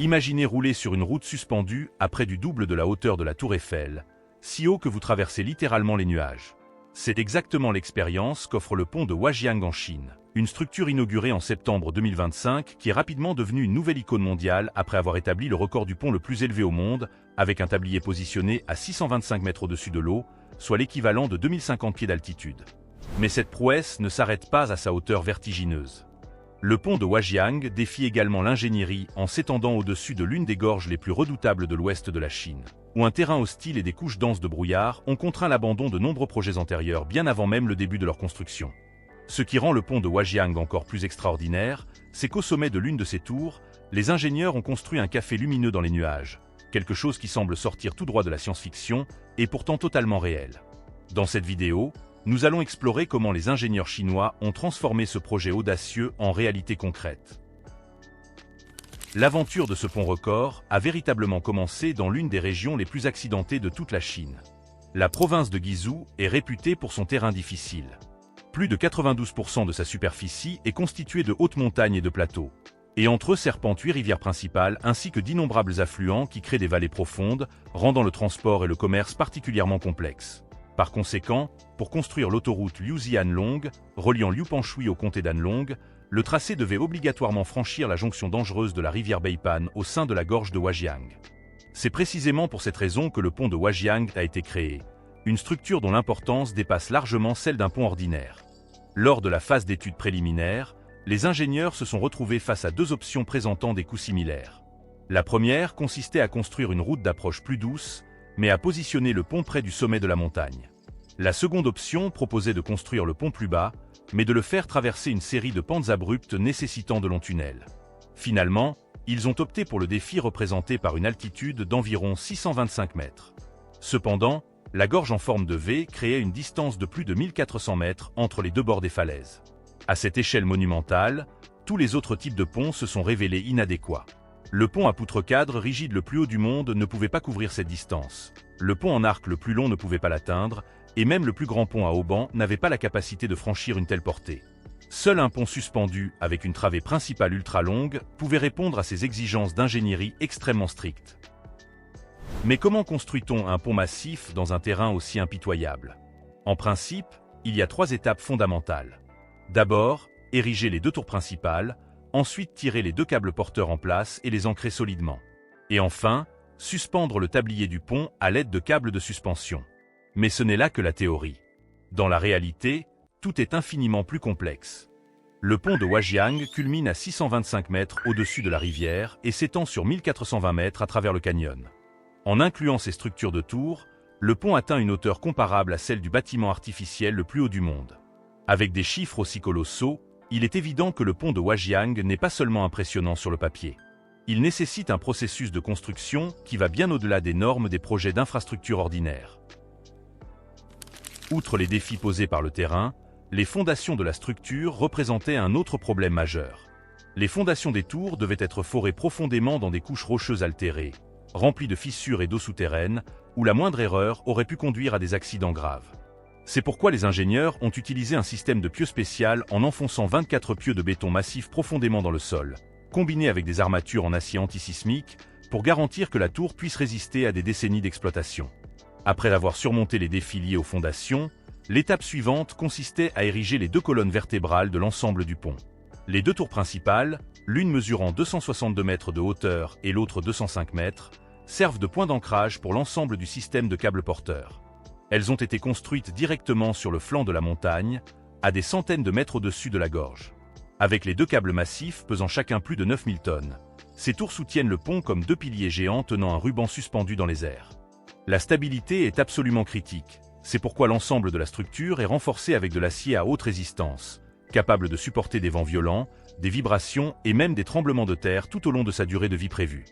Imaginez rouler sur une route suspendue à près du double de la hauteur de la Tour Eiffel, si haut que vous traversez littéralement les nuages. C'est exactement l'expérience qu'offre le pont de Huajiang en Chine, une structure inaugurée en septembre 2025 qui est rapidement devenue une nouvelle icône mondiale après avoir établi le record du pont le plus élevé au monde, avec un tablier positionné à 625 mètres au-dessus de l'eau, soit l'équivalent de 2050 pieds d'altitude. Mais cette prouesse ne s'arrête pas à sa hauteur vertigineuse. Le pont de Huajiang défie également l'ingénierie en s'étendant au-dessus de l'une des gorges les plus redoutables de l'ouest de la Chine, où un terrain hostile et des couches denses de brouillard ont contraint l'abandon de nombreux projets antérieurs bien avant même le début de leur construction. Ce qui rend le pont de Huajiang encore plus extraordinaire, c'est qu'au sommet de l'une de ces tours, les ingénieurs ont construit un café lumineux dans les nuages, quelque chose qui semble sortir tout droit de la science-fiction et pourtant totalement réel. Dans cette vidéo, nous allons explorer comment les ingénieurs chinois ont transformé ce projet audacieux en réalité concrète. L'aventure de ce pont record a véritablement commencé dans l'une des régions les plus accidentées de toute la Chine. La province de Guizhou est réputée pour son terrain difficile. Plus de 92% de sa superficie est constituée de hautes montagnes et de plateaux. Et entre eux serpentent 8 rivières principales ainsi que d'innombrables affluents qui créent des vallées profondes, rendant le transport et le commerce particulièrement complexes. Par conséquent, pour construire l'autoroute Liuxian-Long, reliant Liupanshui au comté d'Anlong, le tracé devait obligatoirement franchir la jonction dangereuse de la rivière Beipan au sein de la gorge de Huajiang. C'est précisément pour cette raison que le pont de Huajiang a été créé, une structure dont l'importance dépasse largement celle d'un pont ordinaire. Lors de la phase d'études préliminaires, les ingénieurs se sont retrouvés face à deux options présentant des coûts similaires. La première consistait à construire une route d'approche plus douce, mais à positionner le pont près du sommet de la montagne. La seconde option proposait de construire le pont plus bas, mais de le faire traverser une série de pentes abruptes nécessitant de longs tunnels. Finalement, ils ont opté pour le défi représenté par une altitude d'environ 625 mètres. Cependant, la gorge en forme de V créait une distance de plus de 1400 mètres entre les deux bords des falaises. À cette échelle monumentale, tous les autres types de ponts se sont révélés inadéquats. Le pont à poutre-cadre rigide le plus haut du monde ne pouvait pas couvrir cette distance. Le pont en arc le plus long ne pouvait pas l'atteindre, et même le plus grand pont à haubans n'avait pas la capacité de franchir une telle portée. Seul un pont suspendu, avec une travée principale ultra longue, pouvait répondre à ces exigences d'ingénierie extrêmement strictes. Mais comment construit-on un pont massif dans un terrain aussi impitoyable? En principe, il y a 3 étapes fondamentales. D'abord, ériger les 2 tours principales, ensuite tirer les 2 câbles porteurs en place et les ancrer solidement. Et enfin, suspendre le tablier du pont à l'aide de câbles de suspension. Mais ce n'est là que la théorie. Dans la réalité, tout est infiniment plus complexe. Le pont de Huajiang culmine à 625 mètres au-dessus de la rivière et s'étend sur 1420 mètres à travers le canyon. En incluant ces structures de tours, le pont atteint une hauteur comparable à celle du bâtiment artificiel le plus haut du monde. Avec des chiffres aussi colossaux, il est évident que le pont de Huajiang n'est pas seulement impressionnant sur le papier. Il nécessite un processus de construction qui va bien au-delà des normes des projets d'infrastructure ordinaires. Outre les défis posés par le terrain, les fondations de la structure représentaient un autre problème majeur. Les fondations des tours devaient être forées profondément dans des couches rocheuses altérées, remplies de fissures et d'eau souterraine, où la moindre erreur aurait pu conduire à des accidents graves. C'est pourquoi les ingénieurs ont utilisé un système de pieux spécial en enfonçant 24 pieux de béton massif profondément dans le sol, combinés avec des armatures en acier antisismique, pour garantir que la tour puisse résister à des décennies d'exploitation. Après avoir surmonté les défis liés aux fondations, l'étape suivante consistait à ériger les 2 colonnes vertébrales de l'ensemble du pont. Les 2 tours principales, l'une mesurant 262 mètres de hauteur et l'autre 205 mètres, servent de point d'ancrage pour l'ensemble du système de câbles porteurs. Elles ont été construites directement sur le flanc de la montagne, à des centaines de mètres au-dessus de la gorge. Avec les 2 câbles massifs pesant chacun plus de 9000 tonnes, ces tours soutiennent le pont comme 2 piliers géants tenant un ruban suspendu dans les airs. La stabilité est absolument critique, c'est pourquoi l'ensemble de la structure est renforcé avec de l'acier à haute résistance, capable de supporter des vents violents, des vibrations et même des tremblements de terre tout au long de sa durée de vie prévue.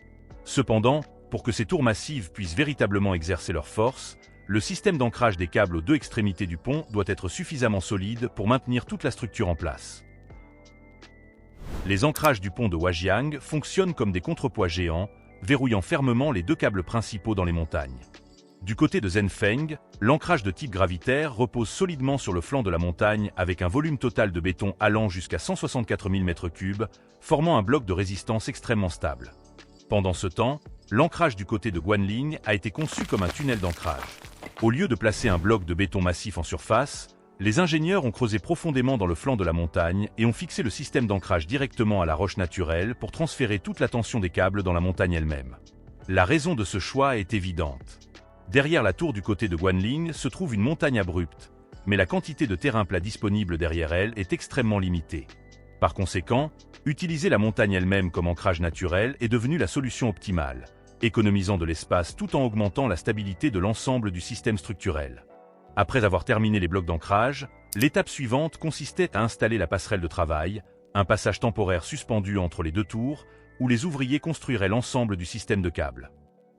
Cependant, pour que ces tours massives puissent véritablement exercer leur force, le système d'ancrage des câbles aux 2 extrémités du pont doit être suffisamment solide pour maintenir toute la structure en place. Les ancrages du pont de Huajiang fonctionnent comme des contrepoids géants, verrouillant fermement les 2 câbles principaux dans les montagnes. Du côté de Zhenfeng, l'ancrage de type gravitaire repose solidement sur le flanc de la montagne avec un volume total de béton allant jusqu'à 164 000 m3, formant un bloc de résistance extrêmement stable. Pendant ce temps, l'ancrage du côté de Guanling a été conçu comme un tunnel d'ancrage. Au lieu de placer un bloc de béton massif en surface, les ingénieurs ont creusé profondément dans le flanc de la montagne et ont fixé le système d'ancrage directement à la roche naturelle pour transférer toute la tension des câbles dans la montagne elle-même. La raison de ce choix est évidente. Derrière la tour du côté de Guanling se trouve une montagne abrupte, mais la quantité de terrain plat disponible derrière elle est extrêmement limitée. Par conséquent, utiliser la montagne elle-même comme ancrage naturel est devenu la solution optimale, économisant de l'espace tout en augmentant la stabilité de l'ensemble du système structurel. Après avoir terminé les blocs d'ancrage, l'étape suivante consistait à installer la passerelle de travail, un passage temporaire suspendu entre les deux tours, où les ouvriers construiraient l'ensemble du système de câbles.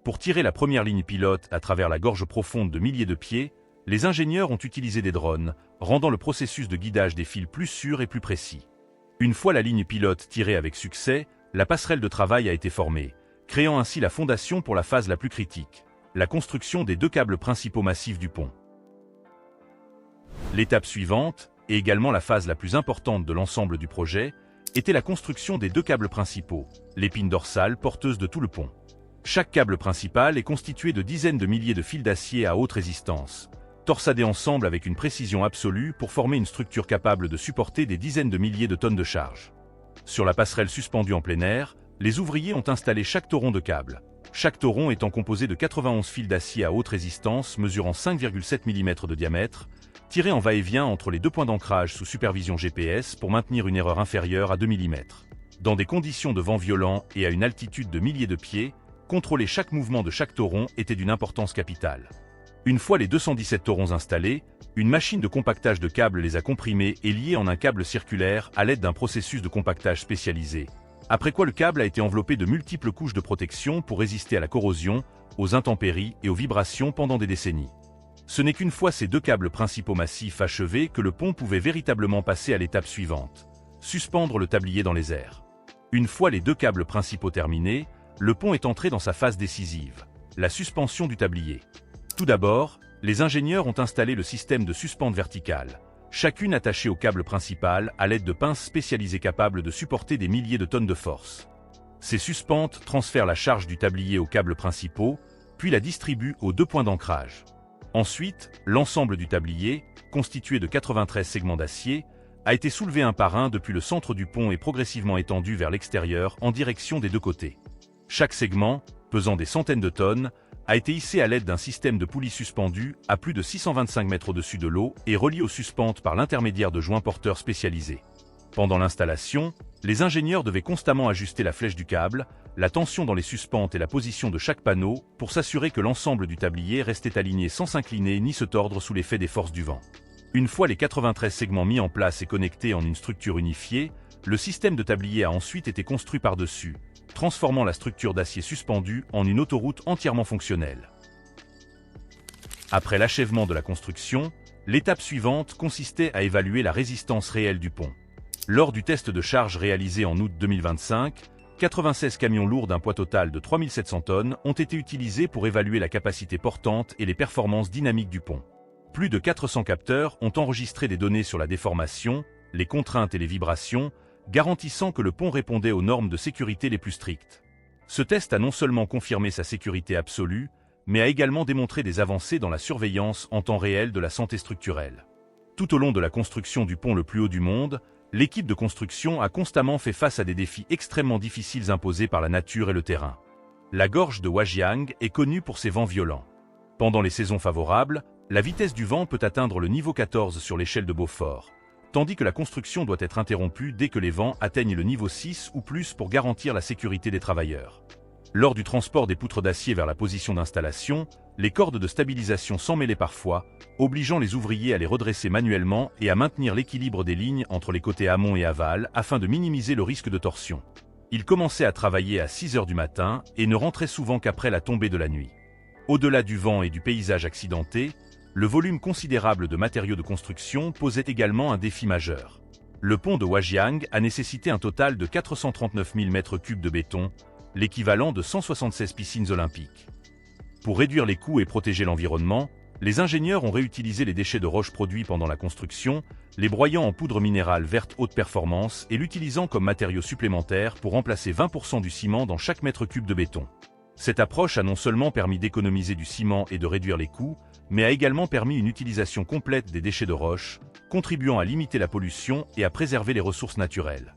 Pour tirer la première ligne pilote à travers la gorge profonde de milliers de pieds, les ingénieurs ont utilisé des drones, rendant le processus de guidage des fils plus sûr et plus précis. Une fois la ligne pilote tirée avec succès, la passerelle de travail a été formée, créant ainsi la fondation pour la phase la plus critique, la construction des deux câbles principaux massifs du pont. L'étape suivante, et également la phase la plus importante de l'ensemble du projet, était la construction des deux câbles principaux, l'épine dorsale porteuse de tout le pont. Chaque câble principal est constitué de dizaines de milliers de fils d'acier à haute résistance, torsadés ensemble avec une précision absolue pour former une structure capable de supporter des dizaines de milliers de tonnes de charge. Sur la passerelle suspendue en plein air, les ouvriers ont installé chaque toron de câble, chaque toron étant composé de 91 fils d'acier à haute résistance mesurant 5,7 mm de diamètre, tirés en va-et-vient entre les deux points d'ancrage sous supervision GPS pour maintenir une erreur inférieure à 2 mm. Dans des conditions de vent violent et à une altitude de milliers de pieds, contrôler chaque mouvement de chaque toron était d'une importance capitale. Une fois les 217 torons installés, une machine de compactage de câbles les a comprimés et liés en un câble circulaire à l'aide d'un processus de compactage spécialisé. Après quoi le câble a été enveloppé de multiples couches de protection pour résister à la corrosion, aux intempéries et aux vibrations pendant des décennies. Ce n'est qu'une fois ces deux câbles principaux massifs achevés que le pont pouvait véritablement passer à l'étape suivante, suspendre le tablier dans les airs. Une fois les deux câbles principaux terminés, le pont est entré dans sa phase décisive, la suspension du tablier. Tout d'abord, les ingénieurs ont installé le système de suspente verticale, chacune attachée au câble principal à l'aide de pinces spécialisées capables de supporter des milliers de tonnes de force. Ces suspentes transfèrent la charge du tablier aux câbles principaux, puis la distribuent aux deux points d'ancrage. Ensuite, l'ensemble du tablier, constitué de 93 segments d'acier, a été soulevé un par un depuis le centre du pont et progressivement étendu vers l'extérieur en direction des deux côtés. Chaque segment, pesant des centaines de tonnes, a été hissé à l'aide d'un système de poulies suspendues à plus de 625 mètres au-dessus de l'eau et relié aux suspentes par l'intermédiaire de joints porteurs spécialisés. Pendant l'installation, les ingénieurs devaient constamment ajuster la flèche du câble, la tension dans les suspentes et la position de chaque panneau pour s'assurer que l'ensemble du tablier restait aligné sans s'incliner ni se tordre sous l'effet des forces du vent. Une fois les 93 segments mis en place et connectés en une structure unifiée, le système de tablier a ensuite été construit par-dessus, transformant la structure d'acier suspendu en une autoroute entièrement fonctionnelle. Après l'achèvement de la construction, l'étape suivante consistait à évaluer la résistance réelle du pont. Lors du test de charge réalisé en août 2025, 96 camions lourds d'un poids total de 3700 tonnes ont été utilisés pour évaluer la capacité portante et les performances dynamiques du pont. Plus de 400 capteurs ont enregistré des données sur la déformation, les contraintes et les vibrations, garantissant que le pont répondait aux normes de sécurité les plus strictes. Ce test a non seulement confirmé sa sécurité absolue, mais a également démontré des avancées dans la surveillance en temps réel de la santé structurelle. Tout au long de la construction du pont le plus haut du monde, l'équipe de construction a constamment fait face à des défis extrêmement difficiles imposés par la nature et le terrain. La gorge de Huajiang est connue pour ses vents violents. Pendant les saisons favorables, la vitesse du vent peut atteindre le niveau 14 sur l'échelle de Beaufort, tandis que la construction doit être interrompue dès que les vents atteignent le niveau 6 ou plus pour garantir la sécurité des travailleurs. Lors du transport des poutres d'acier vers la position d'installation, les cordes de stabilisation s'emmêlaient parfois, obligeant les ouvriers à les redresser manuellement et à maintenir l'équilibre des lignes entre les côtés amont et aval afin de minimiser le risque de torsion. Ils commençaient à travailler à 6 heures du matin et ne rentraient souvent qu'après la tombée de la nuit. Au-delà du vent et du paysage accidenté, le volume considérable de matériaux de construction posait également un défi majeur. Le pont de Huajiang a nécessité un total de 439 000 m3 de béton, l'équivalent de 176 piscines olympiques. Pour réduire les coûts et protéger l'environnement, Les ingénieurs ont réutilisé les déchets de roches produits pendant la construction, les broyant en poudre minérale verte haute performance et l'utilisant comme matériau supplémentaire pour remplacer 20% du ciment dans chaque mètre cube de béton. Cette approche a non seulement permis d'économiser du ciment et de réduire les coûts, mais a également permis une utilisation complète des déchets de roche, contribuant à limiter la pollution et à préserver les ressources naturelles.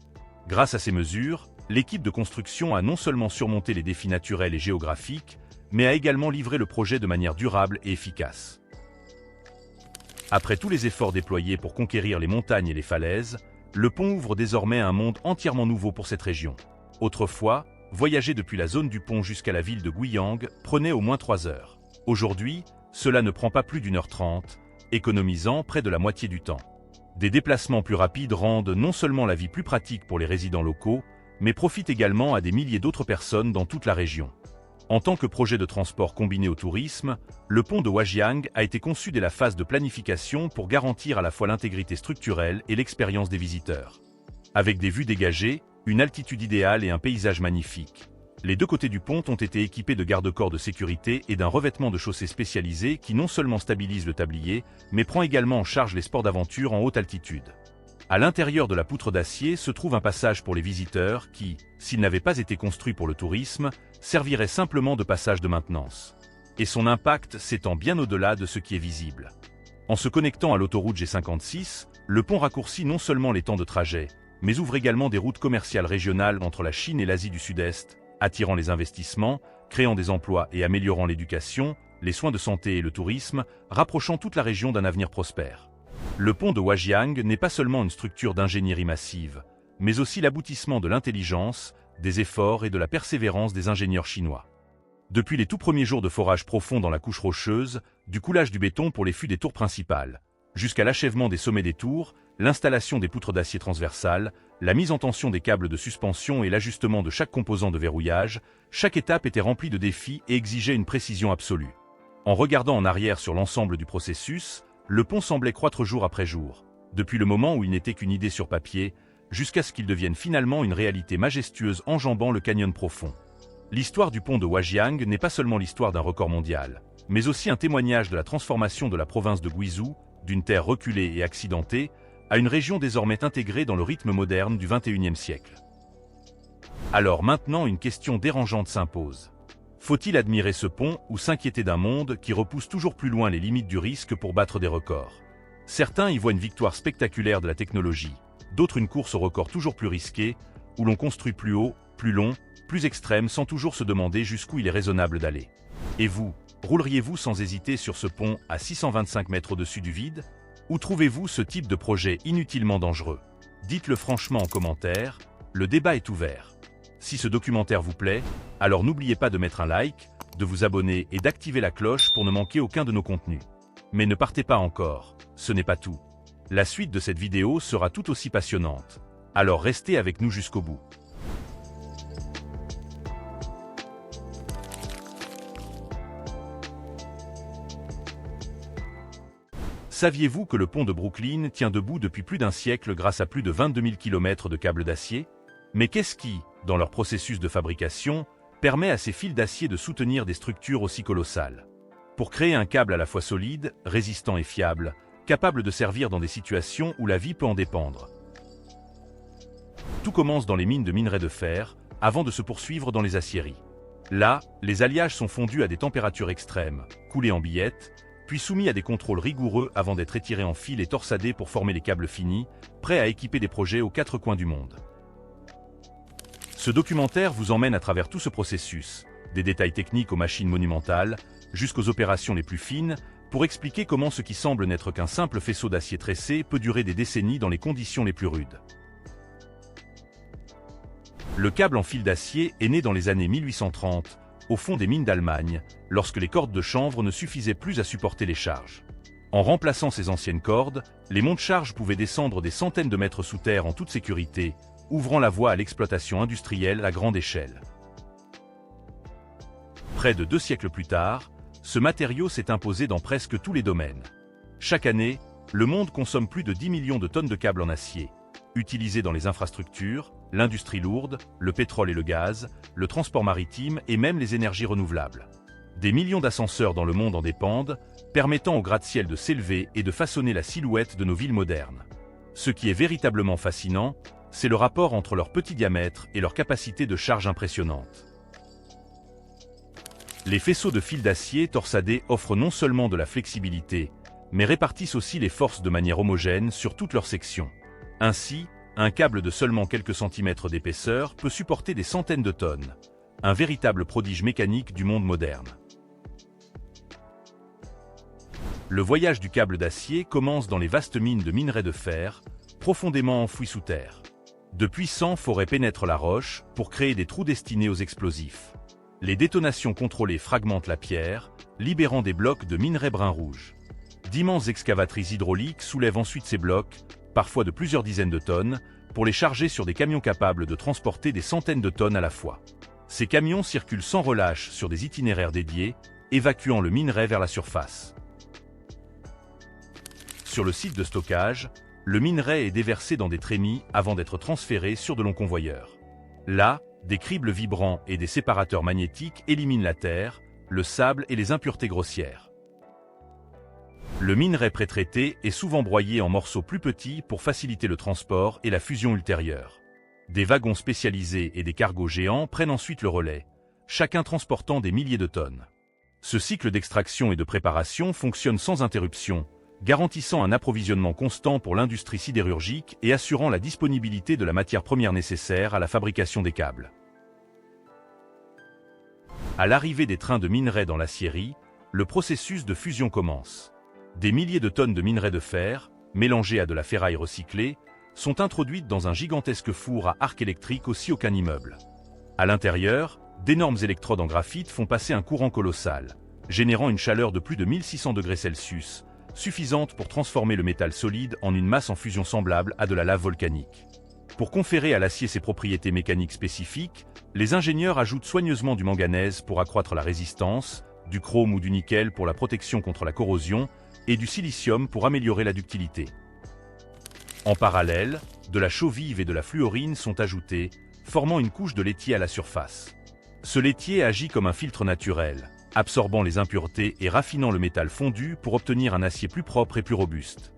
Grâce à ces mesures, l'équipe de construction a non seulement surmonté les défis naturels et géographiques, mais a également livré le projet de manière durable et efficace. Après tous les efforts déployés pour conquérir les montagnes et les falaises, le pont ouvre désormais un monde entièrement nouveau pour cette région. Autrefois, voyager depuis la zone du pont jusqu'à la ville de Guiyang prenait au moins 3 heures. Aujourd'hui, cela ne prend pas plus d'1h30, économisant près de la moitié du temps. Des déplacements plus rapides rendent non seulement la vie plus pratique pour les résidents locaux, mais profitent également à des milliers d'autres personnes dans toute la région. En tant que projet de transport combiné au tourisme, le pont de Huajiang a été conçu dès la phase de planification pour garantir à la fois l'intégrité structurelle et l'expérience des visiteurs. Avec des vues dégagées, une altitude idéale et un paysage magnifique, les deux côtés du pont ont été équipés de garde-corps de sécurité et d'un revêtement de chaussée spécialisé qui non seulement stabilise le tablier, mais prend également en charge les sports d'aventure en haute altitude. À l'intérieur de la poutre d'acier se trouve un passage pour les visiteurs qui, s'il n'avait pas été construit pour le tourisme, servirait simplement de passage de maintenance. Et son impact s'étend bien au-delà de ce qui est visible. En se connectant à l'autoroute G56, le pont raccourcit non seulement les temps de trajet, mais ouvre également des routes commerciales régionales entre la Chine et l'Asie du Sud-Est, attirant les investissements, créant des emplois et améliorant l'éducation, les soins de santé et le tourisme, rapprochant toute la région d'un avenir prospère. Le pont de Huajiang n'est pas seulement une structure d'ingénierie massive, mais aussi l'aboutissement de l'intelligence, des efforts et de la persévérance des ingénieurs chinois. Depuis les tout premiers jours de forage profond dans la couche rocheuse, du coulage du béton pour les fûts des tours principales, jusqu'à l'achèvement des sommets des tours, l'installation des poutres d'acier transversales, la mise en tension des câbles de suspension et l'ajustement de chaque composant de verrouillage, chaque étape était remplie de défis et exigeait une précision absolue. En regardant en arrière sur l'ensemble du processus, le pont semblait croître jour après jour, depuis le moment où il n'était qu'une idée sur papier, jusqu'à ce qu'il devienne finalement une réalité majestueuse enjambant le canyon profond. L'histoire du pont de Huajiang n'est pas seulement l'histoire d'un record mondial, mais aussi un témoignage de la transformation de la province de Guizhou, d'une terre reculée et accidentée, à une région désormais intégrée dans le rythme moderne du XXIe siècle. Alors maintenant une question dérangeante s'impose. Faut-il admirer ce pont ou s'inquiéter d'un monde qui repousse toujours plus loin les limites du risque pour battre des records? Certains y voient une victoire spectaculaire de la technologie, d'autres une course au record toujours plus risquée, où l'on construit plus haut, plus long, plus extrême sans toujours se demander jusqu'où il est raisonnable d'aller. Et vous, rouleriez-vous sans hésiter sur ce pont à 625 mètres au-dessus du vide? Ou trouvez-vous ce type de projet inutilement dangereux? Dites-le franchement en commentaire, le débat est ouvert. Si ce documentaire vous plaît, alors n'oubliez pas de mettre un like, de vous abonner et d'activer la cloche pour ne manquer aucun de nos contenus. Mais ne partez pas encore, ce n'est pas tout. La suite de cette vidéo sera tout aussi passionnante. Alors restez avec nous jusqu'au bout. Saviez-vous que le pont de Brooklyn tient debout depuis plus d'un siècle grâce à plus de 22 000 km de câbles d'acier? Mais qu'est-ce qui, dans leur processus de fabrication, permet à ces fils d'acier de soutenir des structures aussi colossales? Pour créer un câble à la fois solide, résistant et fiable, capable de servir dans des situations où la vie peut en dépendre. Tout commence dans les mines de minerai de fer, avant de se poursuivre dans les aciéries. Là, les alliages sont fondus à des températures extrêmes, coulés en billettes, puis soumis à des contrôles rigoureux avant d'être étirés en fils et torsadés pour former les câbles finis, prêts à équiper des projets aux 4 coins du monde. Ce documentaire vous emmène à travers tout ce processus, des détails techniques aux machines monumentales, jusqu'aux opérations les plus fines, pour expliquer comment ce qui semble n'être qu'un simple faisceau d'acier tressé peut durer des décennies dans les conditions les plus rudes. Le câble en fil d'acier est né dans les années 1830, au fond des mines d'Allemagne, lorsque les cordes de chanvre ne suffisaient plus à supporter les charges. En remplaçant ces anciennes cordes, les monte-charges pouvaient descendre des centaines de mètres sous terre en toute sécurité, ouvrant la voie à l'exploitation industrielle à grande échelle. Près de 2 siècles plus tard, ce matériau s'est imposé dans presque tous les domaines. Chaque année, le monde consomme plus de 10 millions de tonnes de câbles en acier, utilisés dans les infrastructures, l'industrie lourde, le pétrole et le gaz, le transport maritime et même les énergies renouvelables. Des millions d'ascenseurs dans le monde en dépendent, permettant au gratte-ciel de s'élever et de façonner la silhouette de nos villes modernes. Ce qui est véritablement fascinant, c'est le rapport entre leur petit diamètre et leur capacité de charge impressionnante. Les faisceaux de fil d'acier torsadés offrent non seulement de la flexibilité, mais répartissent aussi les forces de manière homogène sur toute leur section. Ainsi, un câble de seulement quelques centimètres d'épaisseur peut supporter des centaines de tonnes. Un véritable prodige mécanique du monde moderne. Le voyage du câble d'acier commence dans les vastes mines de minerais de fer, profondément enfouies sous terre. De puissants forêts pénètrent la roche pour créer des trous destinés aux explosifs. Les détonations contrôlées fragmentent la pierre, libérant des blocs de minerais brun-rouge. D'immenses excavatrices hydrauliques soulèvent ensuite ces blocs, parfois de plusieurs dizaines de tonnes, pour les charger sur des camions capables de transporter des centaines de tonnes à la fois. Ces camions circulent sans relâche sur des itinéraires dédiés, évacuant le minerai vers la surface. Sur le site de stockage, le minerai est déversé dans des trémies avant d'être transféré sur de longs convoyeurs. Là, des cribles vibrants et des séparateurs magnétiques éliminent la terre, le sable et les impuretés grossières. Le minerai pré-traité est souvent broyé en morceaux plus petits pour faciliter le transport et la fusion ultérieure. Des wagons spécialisés et des cargos géants prennent ensuite le relais, chacun transportant des milliers de tonnes. Ce cycle d'extraction et de préparation fonctionne sans interruption, garantissant un approvisionnement constant pour l'industrie sidérurgique et assurant la disponibilité de la matière première nécessaire à la fabrication des câbles. À l'arrivée des trains de minerai dans l'acierie, le processus de fusion commence. Des milliers de tonnes de minerai de fer, mélangées à de la ferraille recyclée, sont introduites dans un gigantesque four à arc électrique aussi haut qu'un immeuble. À l'intérieur, d'énormes électrodes en graphite font passer un courant colossal, générant une chaleur de plus de 1600 degrés Celsius, suffisante pour transformer le métal solide en une masse en fusion semblable à de la lave volcanique. Pour conférer à l'acier ses propriétés mécaniques spécifiques, les ingénieurs ajoutent soigneusement du manganèse pour accroître la résistance, du chrome ou du nickel pour la protection contre la corrosion, et du silicium pour améliorer la ductilité. En parallèle, de la chaux vive et de la fluorine sont ajoutées, formant une couche de laitier à la surface. Ce laitier agit comme un filtre naturel, absorbant les impuretés et raffinant le métal fondu pour obtenir un acier plus propre et plus robuste.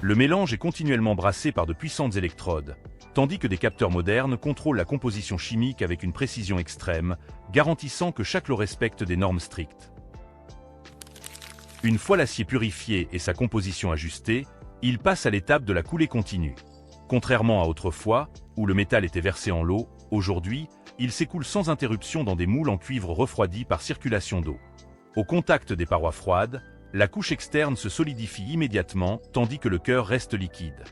Le mélange est continuellement brassé par de puissantes électrodes, tandis que des capteurs modernes contrôlent la composition chimique avec une précision extrême, garantissant que chaque lot respecte des normes strictes. Une fois l'acier purifié et sa composition ajustée, il passe à l'étape de la coulée continue. Contrairement à autrefois, où le métal était versé en l'eau, aujourd'hui, il s'écoule sans interruption dans des moules en cuivre refroidis par circulation d'eau. Au contact des parois froides, la couche externe se solidifie immédiatement tandis que le cœur reste liquide.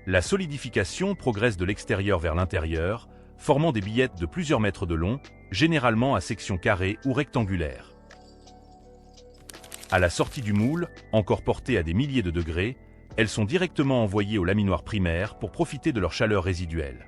La solidification progresse de l'extérieur vers l'intérieur, formant des billettes de plusieurs mètres de long, généralement à section carrée ou rectangulaire. À la sortie du moule, encore portées à des milliers de degrés, elles sont directement envoyées au laminoir primaire pour profiter de leur chaleur résiduelle.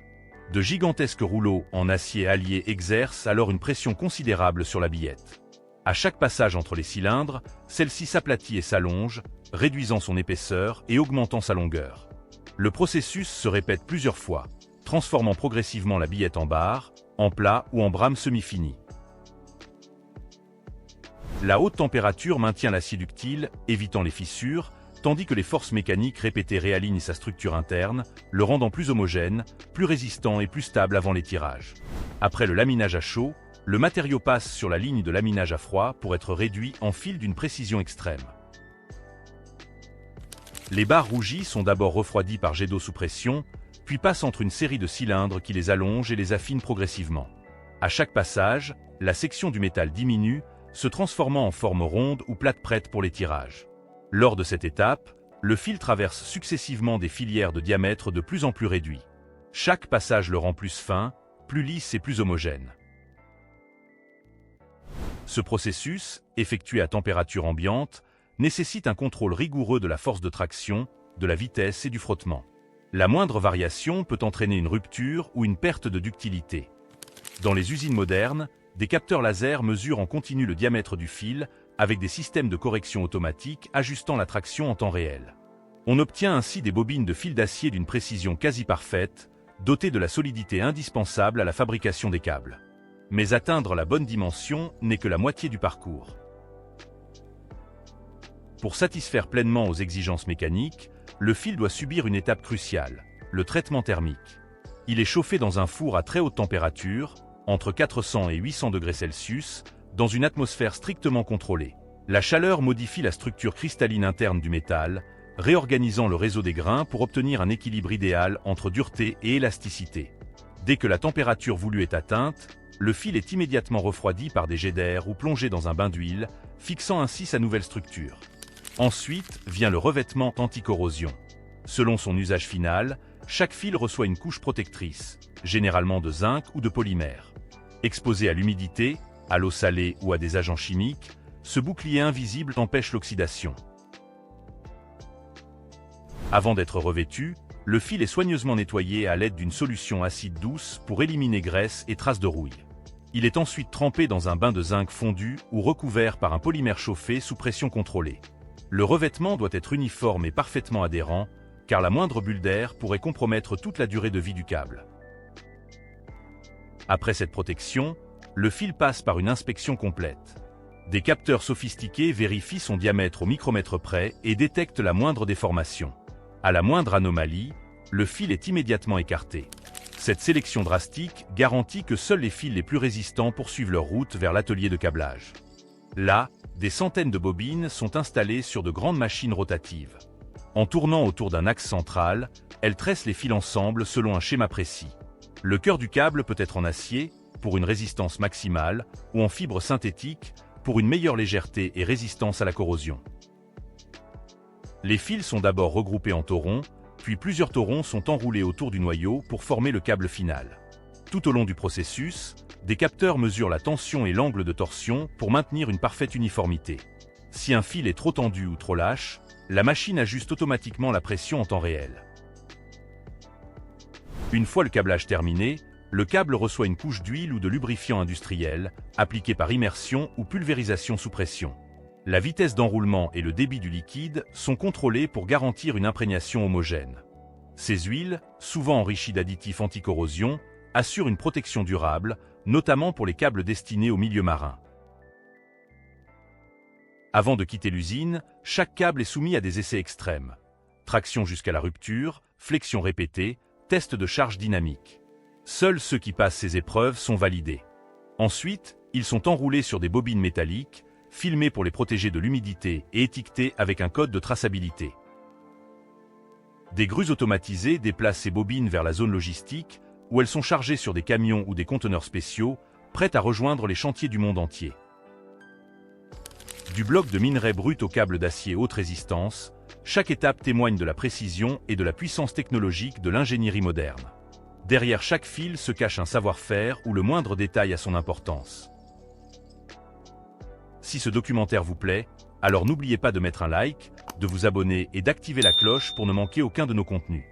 De gigantesques rouleaux en acier allié exercent alors une pression considérable sur la billette. À chaque passage entre les cylindres, celle-ci s'aplatit et s'allonge, réduisant son épaisseur et augmentant sa longueur. Le processus se répète plusieurs fois, transformant progressivement la billette en barre, en plat ou en brame semi-fini. La haute température maintient l'acier ductile, évitant les fissures, tandis que les forces mécaniques répétées réalignent sa structure interne, le rendant plus homogène, plus résistant et plus stable avant les tirages. Après le laminage à chaud, le matériau passe sur la ligne de laminage à froid pour être réduit en fil d'une précision extrême. Les barres rougies sont d'abord refroidies par jet d'eau sous pression, puis passent entre une série de cylindres qui les allongent et les affinent progressivement. À chaque passage, la section du métal diminue, se transformant en forme ronde ou plate prête pour les tirages. Lors de cette étape, le fil traverse successivement des filières de diamètre de plus en plus réduit. Chaque passage le rend plus fin, plus lisse et plus homogène. Ce processus, effectué à température ambiante, nécessite un contrôle rigoureux de la force de traction, de la vitesse et du frottement. La moindre variation peut entraîner une rupture ou une perte de ductilité. Dans les usines modernes, des capteurs laser mesurent en continu le diamètre du fil, avec des systèmes de correction automatique ajustant la traction en temps réel. On obtient ainsi des bobines de fil d'acier d'une précision quasi parfaite, dotées de la solidité indispensable à la fabrication des câbles. Mais atteindre la bonne dimension n'est que la moitié du parcours. Pour satisfaire pleinement aux exigences mécaniques, le fil doit subir une étape cruciale, le traitement thermique. Il est chauffé dans un four à très haute température, entre 400 et 800 degrés Celsius, dans une atmosphère strictement contrôlée. La chaleur modifie la structure cristalline interne du métal, réorganisant le réseau des grains pour obtenir un équilibre idéal entre dureté et élasticité. Dès que la température voulue est atteinte, le fil est immédiatement refroidi par des jets d'air ou plongé dans un bain d'huile, fixant ainsi sa nouvelle structure. Ensuite vient le revêtement anti-corrosion. Selon son usage final, chaque fil reçoit une couche protectrice, généralement de zinc ou de polymère. Exposé à l'humidité, à l'eau salée ou à des agents chimiques, ce bouclier invisible empêche l'oxydation. Avant d'être revêtu, le fil est soigneusement nettoyé à l'aide d'une solution acide douce pour éliminer graisse et traces de rouille. Il est ensuite trempé dans un bain de zinc fondu ou recouvert par un polymère chauffé sous pression contrôlée. Le revêtement doit être uniforme et parfaitement adhérent, car la moindre bulle d'air pourrait compromettre toute la durée de vie du câble. Après cette protection, le fil passe par une inspection complète. Des capteurs sophistiqués vérifient son diamètre au micromètre près et détectent la moindre déformation. À la moindre anomalie, le fil est immédiatement écarté. Cette sélection drastique garantit que seuls les fils les plus résistants poursuivent leur route vers l'atelier de câblage. Là, des centaines de bobines sont installées sur de grandes machines rotatives. En tournant autour d'un axe central, elles tressent les fils ensemble selon un schéma précis. Le cœur du câble peut être en acier, pour une résistance maximale, ou en fibre synthétique, pour une meilleure légèreté et résistance à la corrosion. Les fils sont d'abord regroupés en taurons, puis plusieurs taurons sont enroulés autour du noyau pour former le câble final. Tout au long du processus, des capteurs mesurent la tension et l'angle de torsion pour maintenir une parfaite uniformité. Si un fil est trop tendu ou trop lâche, la machine ajuste automatiquement la pression en temps réel. Une fois le câblage terminé, le câble reçoit une couche d'huile ou de lubrifiant industriel, appliqué par immersion ou pulvérisation sous pression. La vitesse d'enroulement et le débit du liquide sont contrôlés pour garantir une imprégnation homogène. Ces huiles, souvent enrichies d'additifs anti-corrosion, assurent une protection durable, notamment pour les câbles destinés au milieu marin. Avant de quitter l'usine, chaque câble est soumis à des essais extrêmes. Traction jusqu'à la rupture, flexion répétée, test de charge dynamique. Seuls ceux qui passent ces épreuves sont validés. Ensuite, ils sont enroulés sur des bobines métalliques, filmés pour les protéger de l'humidité et étiquetés avec un code de traçabilité. Des grues automatisées déplacent ces bobines vers la zone logistique, où elles sont chargées sur des camions ou des conteneurs spéciaux, prêts à rejoindre les chantiers du monde entier. Du bloc de minerai brut au câble d'acier haute résistance, chaque étape témoigne de la précision et de la puissance technologique de l'ingénierie moderne. Derrière chaque fil se cache un savoir-faire où le moindre détail a son importance. Si ce documentaire vous plaît, alors n'oubliez pas de mettre un like, de vous abonner et d'activer la cloche pour ne manquer aucun de nos contenus.